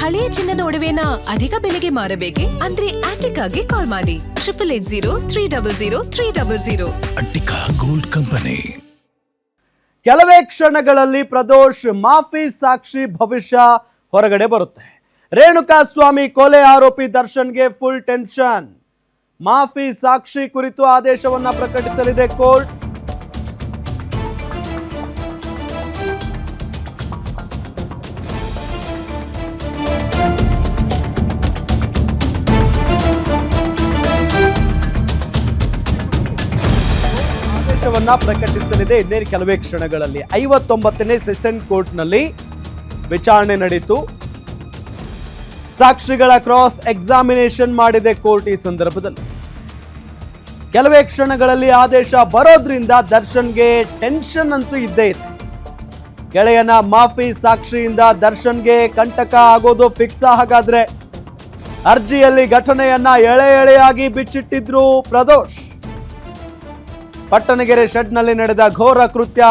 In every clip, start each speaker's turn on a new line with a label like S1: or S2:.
S1: ಹಳೆಯ ಚಿನ್ನದ ಒಡವೆನ ಅಧಿಕ ಬೆಲೆಗೆ ಮಾರಬೇಕೆ ಅಂದ್ರೆ ಆಟಿಕಾಗೆ ಕಾಲ್ ಮಾಡಿ 8880
S2: ಅಟ್ಟಿಕಾ ಗೋಲ್ಡ್ ಕಂಪನಿ.
S3: ಕೆಲವೇ ಕ್ಷಣಗಳಲ್ಲಿ ಪ್ರದೋಷ್ ಮಾಫಿ ಸಾಕ್ಷಿ ಭವಿಷ್ಯ ಹೊರಗಡೆ ಬರುತ್ತೆ. ರೇಣುಕಾಸ್ವಾಮಿ ಕೊಲೆ ಆರೋಪಿ ದರ್ಶನ್ಗೆ ಫುಲ್ ಟೆನ್ಷನ್. ಮಾಫಿ ಸಾಕ್ಷಿ ಕುರಿತು ಆದೇಶವನ್ನ ಪ್ರಕಟಿಸಲಿದೆ ಕೋರ್ಟ್. ಪ್ರಕಟಿಸಲಿದೆ ಇನ್ನೇನು ಕೆಲವೇ ಕ್ಷಣಗಳಲ್ಲಿ. 59ನೇ ಸೆಷನ್ ಕೋರ್ಟ್ನಲ್ಲಿ ವಿಚಾರಣೆ ನಡೆಯಿತು. ಸಾಕ್ಷಿಗಳ ಕ್ರಾಸ್ ಎಕ್ಸಾಮಿನೇಷನ್ ಮಾಡಿದೆ ಕೋರ್ಟ್. ಈ ಸಂದರ್ಭದಲ್ಲಿ ಕೆಲವೇ ಕ್ಷಣಗಳಲ್ಲಿ ಆದೇಶ ಬರೋದ್ರಿಂದ ದರ್ಶನ್ಗೆ ಟೆನ್ಷನ್ ಅಂತೂ ಇದ್ದೇ ಇದೆ. ಗೆಳೆಯನ ಮಾಫಿ ಸಾಕ್ಷಿಯಿಂದ ದರ್ಶನ್ಗೆ ಕಂಟಕ ಆಗೋದು ಫಿಕ್ಸ್. ಹಾಗಾದ್ರೆ ಅರ್ಜಿಯಲ್ಲಿ ಘಟನೆಯನ್ನ ಎಳೆ ಎಳೆಯಾಗಿ ಬಿಚ್ಚಿಟ್ಟಿದ್ರು ಪ್ರದೋಷ್. ಪಟ್ಟಣಗೆರೆ ಶೆಡ್ನಲ್ಲಿ ನಡೆದ ಘೋರ ಕೃತ್ಯ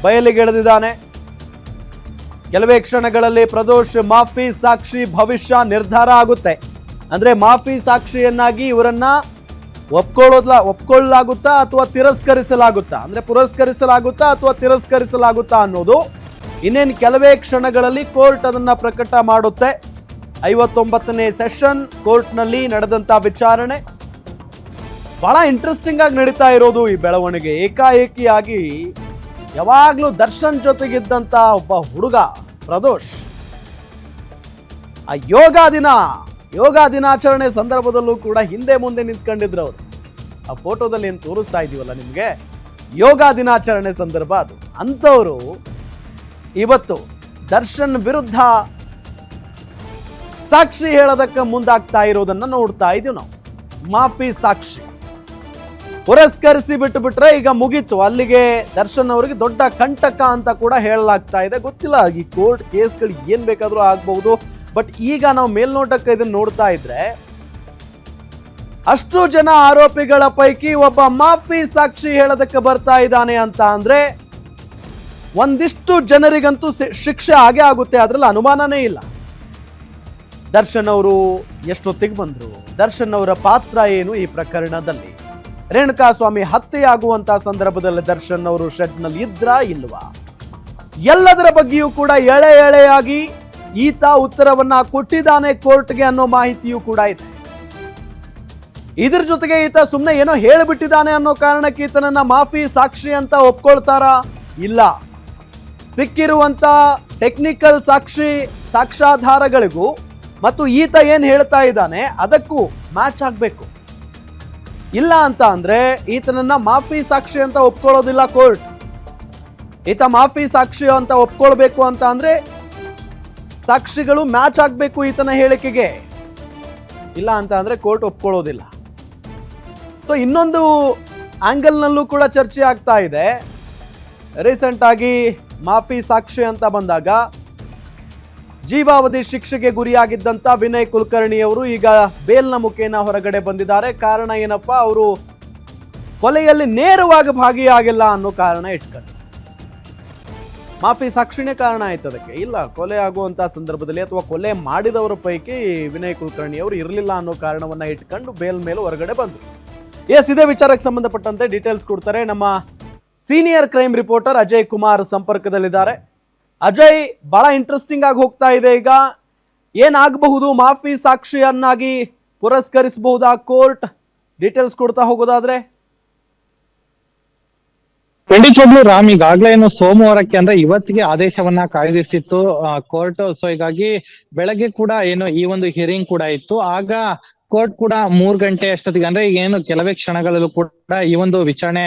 S3: ಬಯಲಿಗೆಳೆದಿದ್ದಾನೆ. ಕೆಲವೇ ಕ್ಷಣಗಳಲ್ಲಿ ಪ್ರದೋಷ್ ಮಾಫಿ ಸಾಕ್ಷಿ ಭವಿಷ್ಯ ನಿರ್ಧಾರ ಆಗುತ್ತೆ. ಅಂದ್ರೆ ಮಾಫಿ ಸಾಕ್ಷಿಯನ್ನಾಗಿ ಇವರನ್ನ ಒಪ್ಕೊಳ್ಳಲಾಗುತ್ತಾ ಅಥವಾ ತಿರಸ್ಕರಿಸಲಾಗುತ್ತಾ, ಅಂದ್ರೆ ಪುರಸ್ಕರಿಸಲಾಗುತ್ತಾ ಅಥವಾ ತಿರಸ್ಕರಿಸಲಾಗುತ್ತಾ ಅನ್ನೋದು ಇನ್ನೇನು ಕೆಲವೇ ಕ್ಷಣಗಳಲ್ಲಿ ಕೋರ್ಟ್ ಅದನ್ನ ಪ್ರಕಟ ಮಾಡುತ್ತೆ. 59ನೇ ಸೆಷನ್ ಕೋರ್ಟ್ನಲ್ಲಿ ನಡೆದಂತ ವಿಚಾರಣೆ ಬಹಳ ಇಂಟ್ರೆಸ್ಟಿಂಗ್ ಆಗಿ ನಡೀತಾ ಇರೋದು. ಈ ಬೆಳವಣಿಗೆ ಏಕಾಏಕಿಯಾಗಿ ಯಾವಾಗ್ಲೂ ದರ್ಶನ್ ಜೊತೆಗಿದ್ದಂತ ಒಬ್ಬ ಹುಡುಗ ಪ್ರದೋಷ್ ಆ ಯೋಗ ದಿನಾಚರಣೆ ಸಂದರ್ಭದಲ್ಲೂ ಕೂಡ ಹಿಂದೆ ಮುಂದೆ ನಿಂತ್ಕೊಂಡಿದ್ರು ಅವರು. ಆ ಫೋಟೋದಲ್ಲಿ ಏನು ತೋರಿಸ್ತಾ ಇದೀವಲ್ಲ ನಿಮ್ಗೆ, ಯೋಗ ದಿನಾಚರಣೆ ಸಂದರ್ಭ ಅದು. ಅಂತವರು ಇವತ್ತು ದರ್ಶನ್ ವಿರುದ್ಧ ಸಾಕ್ಷಿ ಹೇಳೋದಕ್ಕೆ ಮುಂದಾಗ್ತಾ ಇರೋದನ್ನ ನೋಡ್ತಾ ಇದೀವಿ ನಾವು. ಮಾಫಿ ಸಾಕ್ಷಿ ಪುರಸ್ಕರಿಸಿ ಬಿಟ್ರೆ ಈಗ ಮುಗೀತು, ಅಲ್ಲಿಗೆ ದರ್ಶನ್ ಅವರಿಗೆ ದೊಡ್ಡ ಕಂಟಕ ಅಂತ ಕೂಡ ಹೇಳಲಾಗ್ತಾ ಇದೆ. ಗೊತ್ತಿಲ್ಲ ಈ ಕೋರ್ಟ್ ಕೇಸ್ಗಳು ಏನ್ ಬೇಕಾದ್ರೂ ಆಗ್ಬಹುದು. ಬಟ್ ಈಗ ನಾವು ಮೇಲ್ನೋಟಕ್ಕೆ ಇದನ್ನ ನೋಡ್ತಾ ಇದ್ರೆ ಅಷ್ಟು ಜನ ಆರೋಪಿಗಳ ಪೈಕಿ ಒಬ್ಬ ಮಾಫಿ ಸಾಕ್ಷಿ ಹೇಳೋದಕ್ಕೆ ಬರ್ತಾ ಇದ್ದಾನೆ ಅಂತ ಅಂದ್ರೆ ಒಂದಿಷ್ಟು ಜನರಿಗಂತೂ ಶಿಕ್ಷೆ ಆಗೇ ಆಗುತ್ತೆ, ಅದ್ರಲ್ಲಿ ಅನುಮಾನನೇ ಇಲ್ಲ. ದರ್ಶನ್ ಅವರು ಎಷ್ಟೊತ್ತಿಗೆ ಬಂದ್ರು, ದರ್ಶನ್ ಅವರ ಪಾತ್ರ ಏನು ಈ ಪ್ರಕರಣದಲ್ಲಿ, ರೇಣುಕಾಸ್ವಾಮಿ ಹತ್ಯೆಯಾಗುವಂತ ಸಂದರ್ಭದಲ್ಲಿ ದರ್ಶನ್ ಅವರು ಶೆಡ್ನಲ್ಲಿ ಇದ್ರಾ ಇಲ್ವಾ, ಎಲ್ಲದರ ಬಗ್ಗೆಯೂ ಕೂಡ ಎಳೆ ಎಳೆಯಾಗಿ ಈತ ಉತ್ತರವನ್ನ ಕೊಟ್ಟಿದ್ದಾನೆ ಕೋರ್ಟ್ಗೆ ಅನ್ನೋ ಮಾಹಿತಿಯೂ ಕೂಡ ಇದೆ. ಇದ್ರ ಜೊತೆಗೆ ಈತ ಸುಮ್ಮನೆ ಏನೋ ಹೇಳಿಬಿಟ್ಟಿದ್ದಾನೆ ಅನ್ನೋ ಕಾರಣಕ್ಕೆ ಈತನನ್ನ ಮಾಫಿ ಸಾಕ್ಷಿ ಅಂತ ಒಪ್ಕೊಳ್ತಾರಾ? ಇಲ್ಲ. ಸಿಕ್ಕಿರುವಂತ ಟೆಕ್ನಿಕಲ್ ಸಾಕ್ಷ್ಯಾಧಾರಗಳಿಗೂ ಮತ್ತು ಈತ ಏನ್ ಹೇಳ್ತಾ ಇದ್ದಾನೆ ಅದಕ್ಕೂ ಮ್ಯಾಚ್ ಆಗ್ಬೇಕು. ಇಲ್ಲ ಅಂತ ಅಂದ್ರೆ ಈತನನ್ನ ಮಾಫಿ ಸಾಕ್ಷಿ ಅಂತ ಒಪ್ಕೊಳ್ಳೋದಿಲ್ಲ ಕೋರ್ಟ್. ಈತ ಮಾಫಿ ಸಾಕ್ಷಿ ಅಂತ ಒಪ್ಕೊಳ್ಬೇಕು ಅಂತ ಅಂದ್ರೆ ಸಾಕ್ಷಿಗಳು ಮ್ಯಾಚ್ ಆಗ್ಬೇಕು ಈತನ ಹೇಳಿಕೆಗೆ. ಇಲ್ಲ ಅಂತ ಅಂದ್ರೆ ಕೋರ್ಟ್ ಒಪ್ಕೊಳ್ಳೋದಿಲ್ಲ. ಸೊ ಇನ್ನೊಂದು ಆಂಗಲ್ ನಲ್ಲೂ ಕೂಡ ಚರ್ಚೆ ಆಗ್ತಾ ಇದೆ. ರೀಸೆಂಟ್ ಆಗಿ ಮಾಫಿ ಸಾಕ್ಷಿ ಅಂತ ಬಂದಾಗ ಜೀವಾವಧಿ ಶಿಕ್ಷೆಗೆ ಗುರಿಯಾಗಿದ್ದಂತ ವಿನಯ್ ಕುಲಕರ್ಣಿ ಅವರು ಈಗ ಬೇಲ್ನ ಮುಖೇನ ಹೊರಗಡೆ ಬಂದಿದ್ದಾರೆ. ಕಾರಣ ಏನಪ್ಪಾ, ಅವರು ಕೊಲೆಯಲ್ಲಿ ನೇರವಾಗಿ ಭಾಗಿಯಾಗಿಲ್ಲ ಅನ್ನೋ ಕಾರಣ ಇಟ್ಕೊಂಡು. ಮಾಫಿ ಸಾಕ್ಷಿನೇ ಕಾರಣ ಆಯ್ತು ಅದಕ್ಕೆ. ಇಲ್ಲ, ಕೊಲೆ ಆಗುವಂತ ಸಂದರ್ಭದಲ್ಲಿ ಅಥವಾ ಕೊಲೆ ಮಾಡಿದವರ ಪೈಕಿ ವಿನಯ್ ಕುಲಕರ್ಣಿ ಅವರು ಇರಲಿಲ್ಲ ಅನ್ನೋ ಕಾರಣವನ್ನ ಇಟ್ಕೊಂಡು ಬೇಲ್ ಮೇಲೆ ಹೊರಗಡೆ ಬಂದರು. ಇದೇ ವಿಚಾರಕ್ಕೆ ಸಂಬಂಧಪಟ್ಟಂತೆ ಡೀಟೇಲ್ಸ್ ಕೊಡ್ತಾರೆ ನಮ್ಮ senior crime reporter Ajay Kumar ಸಂಪರ್ಕದಲ್ಲಿದ್ದಾರೆ. ಅಜಯ್, ಬಹಳ ಇಂಟ್ರೆಸ್ಟಿಂಗ್ ಆಗಿ ಹೋಗ್ತಾ ಇದೆ. ಈಗ ಏನಾಗಬಹುದು, ಮಾಫಿ ಸಾಕ್ಷಿಯನ್ನಾಗಿ ಪುರಸ್ಕರಿಸಬಹುದಾ ಕೋರ್ಟ್? ಡೀಟೇಲ್ಸ್ ಕೊಡ್ತಾ ಹೋಗೋದಾದ್ರೆ.
S4: ಖಂಡಿತವಾಗ್ಲೂ ರಾಮ್, ಈಗಾಗ್ಲೇ ಏನು ಸೋಮವಾರಕ್ಕೆ ಅಂದ್ರೆ ಇವತ್ತಿಗೆ ಆದೇಶವನ್ನ ಕಾಯ್ದಿರಿಸಿತ್ತು ಕೋರ್ಟ್. ಸೊ ಹೀಗಾಗಿ ಬೆಳಗ್ಗೆ ಕೂಡ ಏನು ಈ ಒಂದು ಹಿಯರಿಂಗ್ ಕೂಡ ಇತ್ತು. ಆಗ ಕೋರ್ಟ್ ಕೂಡ 3 ಗಂಟೆ ಅಷ್ಟೊತ್ತಿಗೆ ಅಂದ್ರೆ ಏನು ಕೆಲವೇ ಕ್ಷಣಗಳಲ್ಲೂ ಕೂಡ ಈ ಒಂದು ವಿಚಾರಣೆ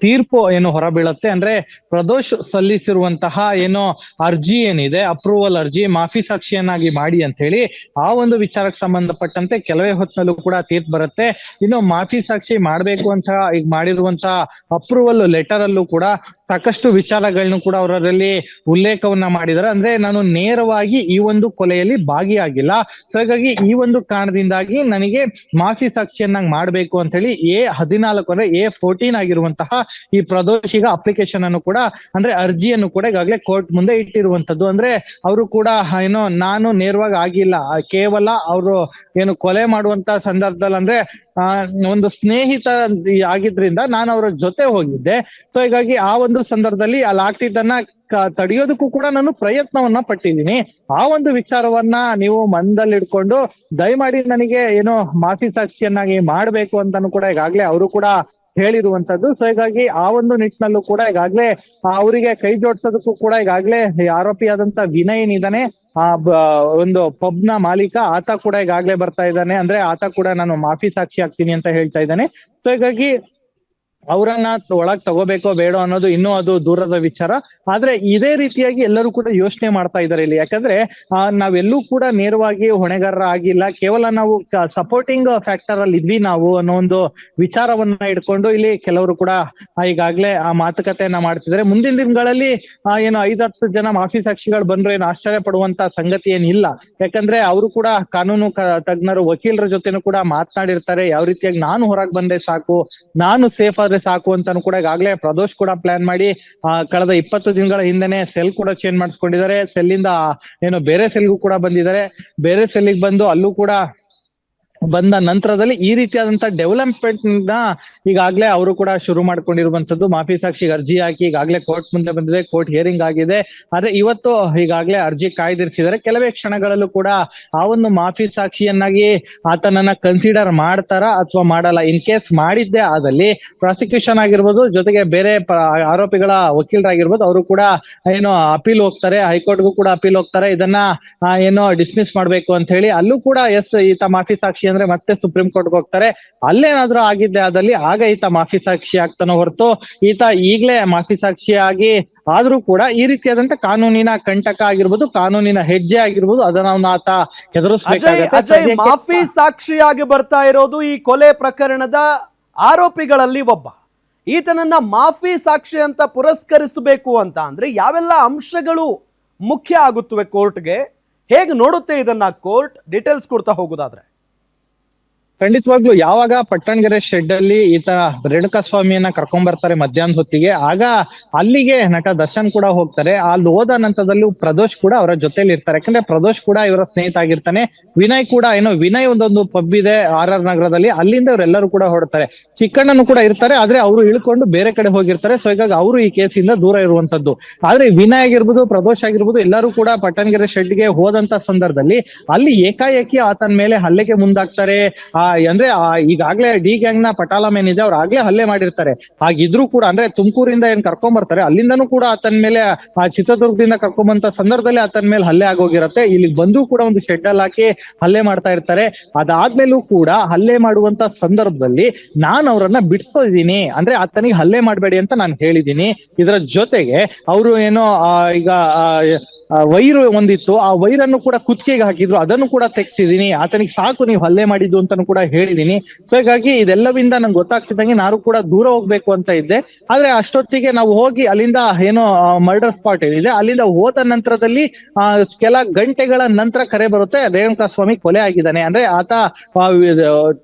S4: ತೀರ್ಪು ಏನು ಹೊರಬೀಳುತ್ತೆ. ಅಂದ್ರೆ ಪ್ರದೋಷ್ ಸಲ್ಲಿಸಿರುವಂತಹ ಏನು ಅರ್ಜಿ ಏನಿದೆ, ಅಪ್ರೂವಲ್ ಅರ್ಜಿ, ಮಾಫಿ ಸಾಕ್ಷಿಯನ್ನಾಗಿ ಮಾಡಿ ಅಂತ ಹೇಳಿ ಆ ಒಂದು ವಿಚಾರಕ್ಕೆ ಸಂಬಂಧಪಟ್ಟಂತೆ ಕೆಲವೇ ಹೊತ್ತಿನಲ್ಲೂ ಕೂಡ ತೀರ್ಪು ಬರುತ್ತೆ. ಇನ್ನು ಮಾಫಿ ಸಾಕ್ಷಿ ಮಾಡ್ಬೇಕು ಅಂತ ಈಗ ಮಾಡಿರುವಂತಹ ಅಪ್ರೂವಲ್ ಲೆಟರ್ ಅಲ್ಲೂ ಕೂಡ ಸಾಕಷ್ಟು ವಿಚಾರಗಳನ್ನು ಕೂಡ ಅವರಲ್ಲಿ ಉಲ್ಲೇಖವನ್ನ ಮಾಡಿದ್ದಾರೆ. ಅಂದ್ರೆ ನಾನು ನೇರವಾಗಿ ಈ ಒಂದು ಕೊಲೆಯಲ್ಲಿ ಭಾಗಿಯಾಗಿಲ್ಲ, ಸೊ ಹಾಗಾಗಿ ಈ ಒಂದು ಕಾರಣದಿಂದಾಗಿ ನನಗೆ ಮಾಫಿ ಸಾಕ್ಷಿಯನ್ನಾಗಿ ಮಾಡ್ಬೇಕು ಅಂತ ಹೇಳಿ A14 ಅಂದ್ರೆ A14 ಆಗಿರುವಂತಹ ಈ ಪ್ರದೋಷ್ ಈಗ ಅಪ್ಲಿಕೇಶನ್ ಅನ್ನು ಕೂಡ ಅಂದ್ರೆ ಅರ್ಜಿಯನ್ನು ಕೂಡ ಈಗಾಗಲೇ ಕೋರ್ಟ್ ಮುಂದೆ ಇಟ್ಟಿರುವಂತದ್ದು. ಅಂದ್ರೆ ಅವರು ಕೂಡ ಏನೋ ನಾನು ನೇರವಾಗಿ ಆಗಿಲ್ಲ, ಕೇವಲ ಅವರು ಏನು ಕೊಲೆ ಮಾಡುವಂತ ಸಂದರ್ಭದಲ್ಲಿ ಅಂದ್ರೆ ಒಂದು ಸ್ನೇಹಿತ ಆಗಿದ್ರಿಂದ ನಾನು ಅವರ ಜೊತೆ ಹೋಗಿದ್ದೆ. ಸೊ ಹೀಗಾಗಿ ಆ ಒಂದು ಸಂದರ್ಭದಲ್ಲಿ ಅಲ್ಲಿ ಆಗ್ತಿದ್ದನ್ನ ತಡೆಯೋದಕ್ಕೂ ಕೂಡ ನಾನು ಪ್ರಯತ್ನವನ್ನ ಪಟ್ಟಿದ್ದೀನಿ. ಆ ಒಂದು ವಿಚಾರವನ್ನ ನೀವು ಮನದಲ್ಲಿ ಇಟ್ಕೊಂಡು ದಯಮಾಡಿ ನನಗೆ ಏನೋ ಮಾಫಿ ಸಾಕ್ಷಿಯನ್ನಾಗಿ ಮಾಡ್ಬೇಕು ಅಂತಾನು ಕೂಡ ಈಗಾಗ್ಲೇ ಅವರು ಕೂಡ ಹೇಳಿರುವಂತದ್ದು. ಸೊ ಹೀಗಾಗಿ ಆ ಒಂದು ನಿಟ್ಟಿನಲ್ಲೂ ಕೂಡ ಈಗಾಗ್ಲೇ ಅವರಿಗೆ ಕೈ ಜೋಡಿಸೋದಕ್ಕೂ ಕೂಡ ಈಗಾಗ್ಲೇ ಆರೋಪಿಯಾದಂತ ವಿನಯ್ ಏನಿದ್ದಾನೆ, ಒಂದು ಪಬ್ನ ಮಾಲೀಕ, ಆತ ಕೂಡ ಈಗಾಗ್ಲೇ ಬರ್ತಾ ಇದ್ದಾನೆ. ಅಂದ್ರೆ ಆತ ಕೂಡ ನಾನು ಮಾಫಿ ಸಾಕ್ಷಿ ಆಗ್ತೀನಿ ಅಂತ ಹೇಳ್ತಾ ಇದ್ದಾನೆ. ಸೊ ಹೀಗಾಗಿ ಅವರನ್ನ ಒಳಗ್ ತಗೋಬೇಕೋ ಬೇಡೋ ಅನ್ನೋದು ಇನ್ನೂ ಅದು ದೂರದ ವಿಚಾರ. ಆದ್ರೆ ಇದೇ ರೀತಿಯಾಗಿ ಎಲ್ಲರೂ ಕೂಡ ಯೋಚನೆ ಮಾಡ್ತಾ ಇದ್ದಾರೆ ಇಲ್ಲಿ. ಯಾಕಂದ್ರೆ ನಾವೆಲ್ಲೂ ಕೂಡ ನೇರವಾಗಿ ಹೊಣೆಗಾರರ ಆಗಿಲ್ಲ, ಕೇವಲ ನಾವು ಸಪೋರ್ಟಿಂಗ್ ಫ್ಯಾಕ್ಟರ್ ಅಲ್ಲಿ ಇದ್ವಿ ನಾವು ಅನ್ನೋ ಒಂದು ವಿಚಾರವನ್ನ ಇಟ್ಕೊಂಡು ಇಲ್ಲಿ ಕೆಲವರು ಕೂಡ ಈಗಾಗ್ಲೇ ಆ ಮಾತುಕತೆಯನ್ನ ಮಾಡ್ತಿದ್ದಾರೆ. ಮುಂದಿನ ದಿನಗಳಲ್ಲಿ ಏನು 5-10 ಜನ ಮಾಫಿ ಸಾಕ್ಷಿಗಳು ಬಂದ್ರೆ ಏನು ಆಶ್ಚರ್ಯ ಪಡುವಂತ ಸಂಗತಿ ಏನಿಲ್ಲ. ಯಾಕಂದ್ರೆ ಅವರು ಕೂಡ ಕಾನೂನು ತಜ್ಞರು, ವಕೀಲರ ಜೊತೆನೂ ಕೂಡ ಮಾತನಾಡಿರ್ತಾರೆ. ಯಾವ ರೀತಿಯಾಗಿ ನಾನು ಹೊರಗೆ ಬಂದೆ ಸಾಕು, ನಾನು ಸೇಫ್ ಆದ್ರೆ ಸಾಕು ಅಂತಾನು ಕೂಡ ಈಗಾಗಲೇ ಪ್ರದೋಷ್ ಕೂಡ ಪ್ಲಾನ್ ಮಾಡಿ ಕಳೆದ 20 ದಿನಗಳ ಹಿಂದೆನೆ ಸೆಲ್ ಕೂಡ ಚೇಂಜ್ ಮಾಡಿಸ್ಕೊಂಡಿದ್ದಾರೆ. ಸೆಲ್ಲಿಂದ ಏನೋ ಬೇರೆ ಸೆಲ್ಗೂ ಕೂಡ ಬಂದಿದ್ದಾರೆ. ಬೇರೆ ಸೆಲ್ಗೆ ಬಂದು ಅಲ್ಲೂ ಕೂಡ ಬಂದ ನಂತರದಲ್ಲಿ ಈ ರೀತಿಯಾದಂತ ಡೆವಲಪ್ಮೆಂಟ್ ನ ಈಗಾಗ್ಲೇ ಅವರು ಕೂಡ ಶುರು ಮಾಡ್ಕೊಂಡಿರುವಂತದ್ದು. ಮಾಫಿ ಸಾಕ್ಷಿಗೆ ಅರ್ಜಿ ಹಾಕಿ ಈಗಾಗ್ಲೇ ಕೋರ್ಟ್ ಮುಂದೆ ಬಂದಿದೆ, ಕೋರ್ಟ್ ಹಿಯರಿಂಗ್ ಆಗಿದೆ. ಆದ್ರೆ ಇವತ್ತು ಈಗಾಗ್ಲೇ ಅರ್ಜಿ ಕಾಯ್ದಿರಿಸಿದ್ದಾರೆ. ಕೆಲವೇ ಕ್ಷಣಗಳಲ್ಲೂ ಕೂಡ ಆ ಒಂದು ಮಾಫಿ ಸಾಕ್ಷಿಯನ್ನಾಗಿ ಆತನನ್ನ ಕನ್ಸಿಡರ್ ಮಾಡ್ತಾರ ಅಥವಾ ಮಾಡಲ್ಲ. ಇನ್ ಕೇಸ್ ಮಾಡಿದ್ದೆ ಆದಲ್ಲಿ ಪ್ರಾಸಿಕ್ಯೂಷನ್ ಆಗಿರ್ಬೋದು, ಜೊತೆಗೆ ಬೇರೆ ಆರೋಪಿಗಳ ವಕೀಲರಾಗಿರ್ಬೋದು, ಅವರು ಕೂಡ ಏನೋ ಅಪೀಲ್ ಹೋಗ್ತಾರೆ, ಹೈಕೋರ್ಟ್ಗೂ ಕೂಡ ಅಪೀಲ್ ಹೋಗ್ತಾರೆ. ಇದನ್ನ ಏನೋ ಡಿಸ್ಮಿಸ್ ಮಾಡ್ಬೇಕು ಅಂತ ಹೇಳಿ ಅಲ್ಲೂ ಕೂಡ ಎಸ್ ಈತ ಮಾಫಿ ಸಾಕ್ಷಿ ಅಂದ್ರೆ ಮತ್ತೆ ಸುಪ್ರೀಂ ಕೋರ್ಟ್ಗೆ ಹೋಗ್ತಾರೆ. ಅಲ್ಲೇನಾದ್ರೂ ಆಗಿದ್ದೆ ಆದಲ್ಲಿ ಆಗ ಈತ ಮಾಫಿ ಸಾಕ್ಷಿ ಆಗ್ತಾನೋ ಹೊರತು ಈತ ಈಗ್ಲೇ ಮಾಫಿ ಸಾಕ್ಷಿಯಾಗಿ ಆದ್ರೂ ಕೂಡ ಈ ರೀತಿಯಾದಂತ ಕಾನೂನಿನ ಕಂಟಕ ಆಗಿರ್ಬೋದು, ಕಾನೂನಿನ ಹೆಜ್ಜೆ ಆಗಿರ್ಬೋದು, ಅದನ್ನ ಆತ ಎದುರಿಸಬೇಕಾಗುತ್ತೆ.
S3: ಮಾಫಿ ಸಾಕ್ಷಿಯಾಗಿ ಬರ್ತಾ ಇರೋದು ಈ ಕೊಲೆ ಪ್ರಕರಣದ ಆರೋಪಿಗಳಲ್ಲಿ ಒಬ್ಬ. ಈತನನ್ನ ಮಾಫಿ ಸಾಕ್ಷಿ ಅಂತ ಪುರಸ್ಕರಿಸಬೇಕು ಅಂತ ಅಂದ್ರೆ ಯಾವೆಲ್ಲ ಅಂಶಗಳು ಮುಖ್ಯ ಆಗುತ್ತವೆ ಕೋರ್ಟ್ಗೆ? ಹೇಗೆ ನೋಡುತ್ತೆ ಇದನ್ನ ಕೋರ್ಟ್? ಡೀಟೇಲ್ಸ್ ಕೊಡ್ತಾ ಹೋಗೋದಾದ್ರೆ
S4: ಖಂಡಿತವಾಗ್ಲು ಯಾವಾಗ ಪಟ್ಟಣಗೆರೆ ಶೆಡ್ ಅಲ್ಲಿ ಈತ ರೇಣುಕಾ ಸ್ವಾಮಿಯನ್ನ ಕರ್ಕೊಂಡ್ ಬರ್ತಾರೆ ಮಧ್ಯಾಹ್ನ ಹೊತ್ತಿಗೆ, ಆಗ ಅಲ್ಲಿಗೆ ನಟ ದರ್ಶನ್ ಕೂಡ ಹೋಗ್ತಾರೆ. ಅಲ್ಲಿ ಹೋದ ನಂತರದಲ್ಲೂ ಪ್ರದೋಷ್ ಕೂಡ ಅವರ ಜೊತೆಲಿ ಇರ್ತಾರೆ. ಯಾಕಂದ್ರೆ ಪ್ರದೋಷ್ ಕೂಡ ಇವರ ಸ್ನೇಹಿತ ಆಗಿರ್ತಾನೆ. ವಿನಯ್ ಕೂಡ ವಿನಯ್ ಒಂದೊಂದು ಪಬ್ ಇದೆ RR ನಗರದಲ್ಲಿ, ಅಲ್ಲಿಂದ ಇವರೆಲ್ಲರೂ ಕೂಡ ಹೊರಡ್ತಾರೆ. ಚಿಕ್ಕಣ್ಣನು ಕೂಡ ಇರ್ತಾರೆ, ಆದ್ರೆ ಅವರು ಇಳ್ಕೊಂಡು ಬೇರೆ ಕಡೆ ಹೋಗಿರ್ತಾರೆ. ಸೊ ಹೀಗಾಗಿ ಅವರು ಈ ಕೇಸಿಂದ ದೂರ ಇರುವಂತದ್ದು. ಆದ್ರೆ ವಿನಯ್ ಆಗಿರ್ಬೋದು, ಪ್ರದೋಷ್ ಆಗಿರ್ಬೋದು, ಎಲ್ಲರೂ ಕೂಡ ಪಟ್ಟಣಗೆರೆ ಶೆಡ್ಗೆ ಹೋದಂತ ಸಂದರ್ಭದಲ್ಲಿ ಅಲ್ಲಿ ಏಕಾಏಕಿ ಆತನ ಮೇಲೆ ಹಲ್ಲೆಗೆ ಮುಂದಾಗ್ತಾರೆ. ಅಂದ್ರೆ ಈಗಾಗ್ಲೇ ಡಿ ಗ್ಯಾಂಗ್ ನ ಪಟಾಲಂ ಏನಿದೆ ಅವ್ರು ಆಗ್ಲೇ ಹಲ್ಲೆ ಮಾಡಿರ್ತಾರೆ. ಹಾಗಿದ್ರು ಕೂಡ ಅಂದ್ರೆ ತುಮಕೂರಿಂದ ಏನ್ ಕರ್ಕೊಂಡ್ ಬರ್ತಾರೆ ಅಲ್ಲಿಂದನೂ ಕೂಡ ಆತನ ಮೇಲೆ, ಚಿತ್ರದುರ್ಗದಿಂದ ಕರ್ಕೊಂಬಂತ ಸಂದರ್ಭದಲ್ಲಿ ಆತನ ಮೇಲೆ ಹಲ್ಲೆ ಆಗೋಗಿರತ್ತೆ. ಇಲ್ಲಿ ಬಂದು ಕೂಡ ಒಂದು ಶೆಡ್ ಅಲ್ಲಿ ಹಾಕಿ ಹಲ್ಲೆ ಮಾಡ್ತಾ ಇರ್ತಾರೆ. ಅದಾದ್ಮೇಲೂ ಕೂಡ ಹಲ್ಲೆ ಮಾಡುವಂತ ಸಂದರ್ಭದಲ್ಲಿ ನಾನು ಅವರನ್ನ ಬಿಡಿಸೋದೀನಿ, ಅಂದ್ರೆ ಆತನಿಗೆ ಹಲ್ಲೆ ಮಾಡ್ಬೇಡಿ ಅಂತ ನಾನು ಹೇಳಿದೀನಿ. ಇದರ ಜೊತೆಗೆ ಅವರು ಏನೋ ಈಗ ವೈರು ಒಂದಿತ್ತು, ಆ ವೈರನ್ನು ಕೂಡ ಕುತ್ತಿಗೆಗೆ ಹಾಕಿದ್ರು, ಅದನ್ನು ಕೂಡ ತೆಗ್ಸಿದೀನಿ. ಆತನಿಗೆ ಸಾಕು ನೀವು ಹಲ್ಲೆ ಮಾಡಿದ್ದು ಅಂತಾನು ಕೂಡ ಹೇಳಿದೀನಿ. ಸೊ ಹೀಗಾಗಿ ಇದೆಲ್ಲವಿಂದ ನಂಗೆ ಗೊತ್ತಾಗ್ತಿದ್ದಂಗೆ ನಾನು ಕೂಡ ದೂರ ಹೋಗ್ಬೇಕು ಅಂತ ಇದ್ದೆ. ಆದ್ರೆ ಅಷ್ಟೊತ್ತಿಗೆ ನಾವು ಹೋಗಿ ಅಲ್ಲಿಂದ ಏನೋ ಮರ್ಡರ್ ಸ್ಪಾಟ್ ಏನಿದೆ ಅಲ್ಲಿಂದ ಹೋದ ನಂತರದಲ್ಲಿ ಕೆಲ ಗಂಟೆಗಳ ನಂತರ ಕರೆ ಬರುತ್ತೆ, ರೇಣುಕಾ ಸ್ವಾಮಿ ಕೊಲೆ ಆಗಿದ್ದಾನೆ. ಅಂದ್ರೆ ಆತ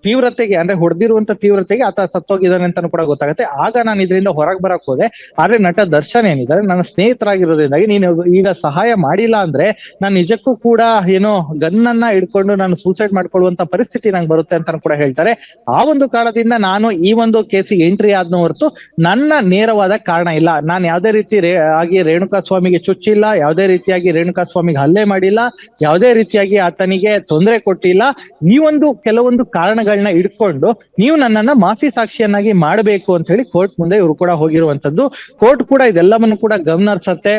S4: ತೀವ್ರತೆಗೆ ಅಂದ್ರೆ ಹೊಡೆದಿರುವಂತ ತೀವ್ರತೆಗೆ ಆತ ಸತ್ತೋಗಿದ್ದಾನೆ ಅಂತಾನು ಕೂಡ ಗೊತ್ತಾಗುತ್ತೆ. ಆಗ ನಾನು ಇದರಿಂದ ಹೊರಗೆ ಬರಕ್ ಹೋದೆ. ಆದ್ರೆ ನಟ ದರ್ಶನ್ ಏನಿದ್ದಾರೆ ನನ್ನ ಸ್ನೇಹಿತರಾಗಿರೋದ್ರಿಂದಾಗಿ ನೀನು ಈಗ ಸಹಾಯ ಮಾಡಿಲ್ಲ ಅಂದ್ರೆ ನಾನು ನಿಜಕ್ಕೂ ಕೂಡ ಏನೋ ಗನ್ನನ್ನ ಇಟ್ಕೊಂಡು ನಾನು ಸೂಸೈಡ್ ಮಾಡ್ಕೊಳ್ಳುವಂತ ಪರಿಸ್ಥಿತಿ ನಂಗೆ ಬರುತ್ತೆ ಅಂತ ಕೂಡ ಹೇಳ್ತಾರೆ. ಆ ಒಂದು ಕಾರಣದಿಂದ ನಾನು ಈ ಒಂದು ಕೇಸಿಗೆ ಎಂಟ್ರಿ ಆದ್ನೋ ಹೊರತು ನನ್ನ ನೇರವಾದ ಕಾರಣ ಇಲ್ಲ. ನಾನು ಯಾವ್ದೇ ರೀತಿ ಆಗಿ ರೇಣುಕಾ ಸ್ವಾಮಿಗೆ ಚುಚ್ಚಿಲ್ಲ, ಯಾವುದೇ ರೀತಿಯಾಗಿ ರೇಣುಕಾ ಸ್ವಾಮಿಗೆ ಹಲ್ಲೆ ಮಾಡಿಲ್ಲ, ಯಾವುದೇ ರೀತಿಯಾಗಿ ಆತನಿಗೆ ತೊಂದರೆ ಕೊಟ್ಟಿಲ್ಲ. ಈ ಒಂದು ಕೆಲವೊಂದು ಕಾರಣಗಳನ್ನ ಇಟ್ಕೊಂಡು ನೀವು ನನ್ನನ್ನ ಮಾಫಿ ಸಾಕ್ಷಿಯನ್ನಾಗಿ ಮಾಡಬೇಕು ಅಂತ ಹೇಳಿ ಕೋರ್ಟ್ ಮುಂದೆ ಇವರು ಕೂಡ ಹೋಗಿರುವಂತದ್ದು. ಕೋರ್ಟ್ ಕೂಡ ಇದೆಲ್ಲವನ್ನು ಕೂಡ ಗಮನಿಸುತ್ತೆ.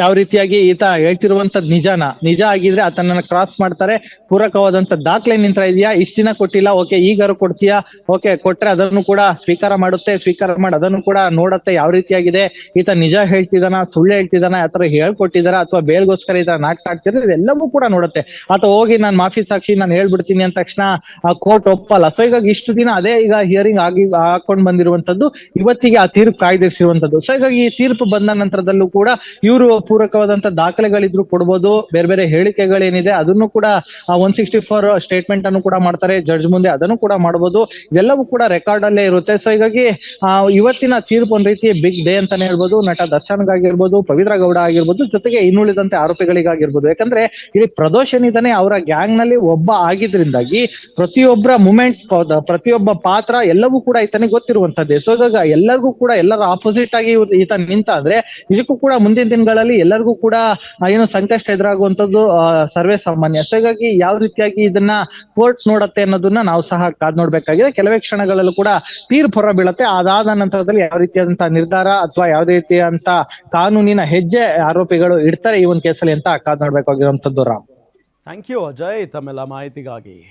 S4: ಯಾವ ರೀತಿಯಾಗಿ ಈತ ಹೇಳ್ತಿರುವಂತದ್ ನಿಜ ಆಗಿದ್ರೆ ಆತನನ್ನ ಕ್ರಾಸ್ ಮಾಡ್ತಾರೆ, ಪೂರಕವಾದಂತ ದಾಖಲೆ ನಿಂತ ಇದೆಯಾ, ಇಷ್ಟ ದಿನ ಕೊಟ್ಟಿಲ್ಲ, ಓಕೆ ಈಗಾರು ಕೊಡ್ತೀಯಾ, ಓಕೆ ಕೊಟ್ರೆ ಅದನ್ನು ಕೂಡ ಸ್ವೀಕಾರ ಮಾಡಿ ಅದನ್ನು ಕೂಡ ನೋಡತ್ತೆ ಯಾವ ರೀತಿಯಾಗಿದೆ, ಈತ ನಿಜ ಹೇಳ್ತಿದಾನ ಸುಳ್ಳು ಹೇಳ್ತಿದಾನ, ಆತರ ಹೇಳ್ಕೊಟ್ಟಿದಾರ ಅಥವಾ ಬೇಲ್ಗೋಸ್ಕರ ಈ ತರ ನಾಟಕ ಆಡ್ತಿದ್ರೆ ಇದೆಲ್ಲವೂ ಕೂಡ ನೋಡುತ್ತೆ. ಆತ ಹೋಗಿ ನಾನ್ ಮಾಫಿ ಸಾಕ್ಷಿ ನಾನು ಹೇಳ್ಬಿಡ್ತೀನಿ ಅಂದ ತಕ್ಷಣ ಆ ಕೋರ್ಟ್ ಒಪ್ಪಲ್ಲ. ಸೊ ಹೀಗಾಗಿ ಇಷ್ಟು ದಿನ ಅದೇ ಈಗ ಹಿಯರಿಂಗ್ ಹಾಕೊಂಡ್ ಬಂದಿರುವಂತದ್ದು, ಇವತ್ತಿಗೆ ಆ ತೀರ್ಪು ಕಾಯ್ದಿರಿಸಿರುವಂತದ್ದು. ಸೊ ಹೀಗಾಗಿ ಈ ತೀರ್ಪು ಬಂದ ನಂತರದಲ್ಲೂ ಕೂಡ ಇವರು ಪೂರಕವಾದಂತ ದಾಖಲೆಗಳಿದ್ರು ಕೊಡ್ಬೋದು, ಬೇರೆ ಹೇಳಿಕೆಗಳೇನಿದೆ ಅದನ್ನು ಕೂಡ 164 ಸ್ಟೇಟ್ಮೆಂಟ್ ಅನ್ನು ಕೂಡ ಮಾಡ್ತಾರೆ ಜಡ್ಜ್ ಮುಂದೆ, ಅದನ್ನು ಕೂಡ ಮಾಡಬಹುದು. ಇದೆಲ್ಲವೂ ಕೂಡ ರೆಕಾರ್ಡ್ ಅಲ್ಲೇ ಇರುತ್ತೆ. ಸೊ ಹೀಗಾಗಿ ಇವತ್ತಿನ ತೀರ್ಪು ಒಂದ್ ರೀತಿ ಬಿಗ್ ಡೇ ಅಂತಾನೆ ಹೇಳ್ಬೋದು. ನಟ ದರ್ಶನ್ಗಾಗಿರ್ಬೋದು, ಪವಿತ್ರ ಗೌಡ ಆಗಿರ್ಬೋದು, ಜೊತೆಗೆ ಇನ್ನುಳಿದಂತೆ ಆರೋಪಿಗಳಿಗಾಗಿರ್ಬೋದು. ಯಾಕಂದ್ರೆ ಇಲ್ಲಿ ಪ್ರದೋಷ್ ಏನಿದ್ದಾನೆ ಅವರ ಗ್ಯಾಂಗ್ ನಲ್ಲಿ ಒಬ್ಬ ಆಗಿದ್ರಿಂದಾಗಿ ಪ್ರತಿಯೊಬ್ಬರ ಮೂಮೆಂಟ್, ಪ್ರತಿಯೊಬ್ಬ ಪಾತ್ರ ಎಲ್ಲವೂ ಕೂಡ ಈತನಿಗೆ ಗೊತ್ತಿರುವಂತದ್ದೇ. ಸೊ ಹೀಗಾಗಿ ಎಲ್ಲರಿಗೂ ಕೂಡ ಎಲ್ಲರ ಆಪೋಸಿಟ್ ಆಗಿ ಈತ ನಿಂತ ಅಂದ್ರೆ ನಿಜಕ್ಕೂ ಕೂಡ ಮುಂದಿನ ದಿನಗಳಲ್ಲಿ ಎಲ್ಲರಿಗೂ ಕೂಡ ಏನು ಸಂಕಷ್ಟ ಎದುರಾಗುವಂತದ್ದು ಸರ್ವೇ ಸಾಮಾನ್ಯ. ಸೊ ಹೀಗಾಗಿ ಯಾವ ರೀತಿಯಾಗಿ ಇದನ್ನ ಕೋರ್ಟ್ ನೋಡತ್ತೆ ಅನ್ನೋದನ್ನ ನಾವು ಸಹ ಕಾದ್ ನೋಡ್ಬೇಕಾಗಿದೆ. ಕೆಲವೇ ಕ್ಷಣಗಳಲ್ಲೂ ಕೂಡ ತೀರ್ಪು ಹೊರ ಬೀಳತ್ತೆ. ಅದಾದ ನಂತರದಲ್ಲಿ ಯಾವ ರೀತಿಯಾದಂತಹ ನಿರ್ಧಾರ ಅಥವಾ ಯಾವುದೇ ರೀತಿಯಾದಂತ ಕಾನೂನಿನ ಹೆಜ್ಜೆ ಆರೋಪಿಗಳು ಇಡ್ತಾರೆ ಈ ಒಂದು ಕೇಸಲ್ಲಿ ಅಂತ ಕಾದ್ ನೋಡ್ಬೇಕಾಗಿರುವಂತದ್ದು. ರಾಮ್,
S3: ಥ್ಯಾಂಕ್ ಯು ಅಜಯ್ ತಮ್ಮೆಲ್ಲ ಮಾಹಿತಿಗಾಗಿ.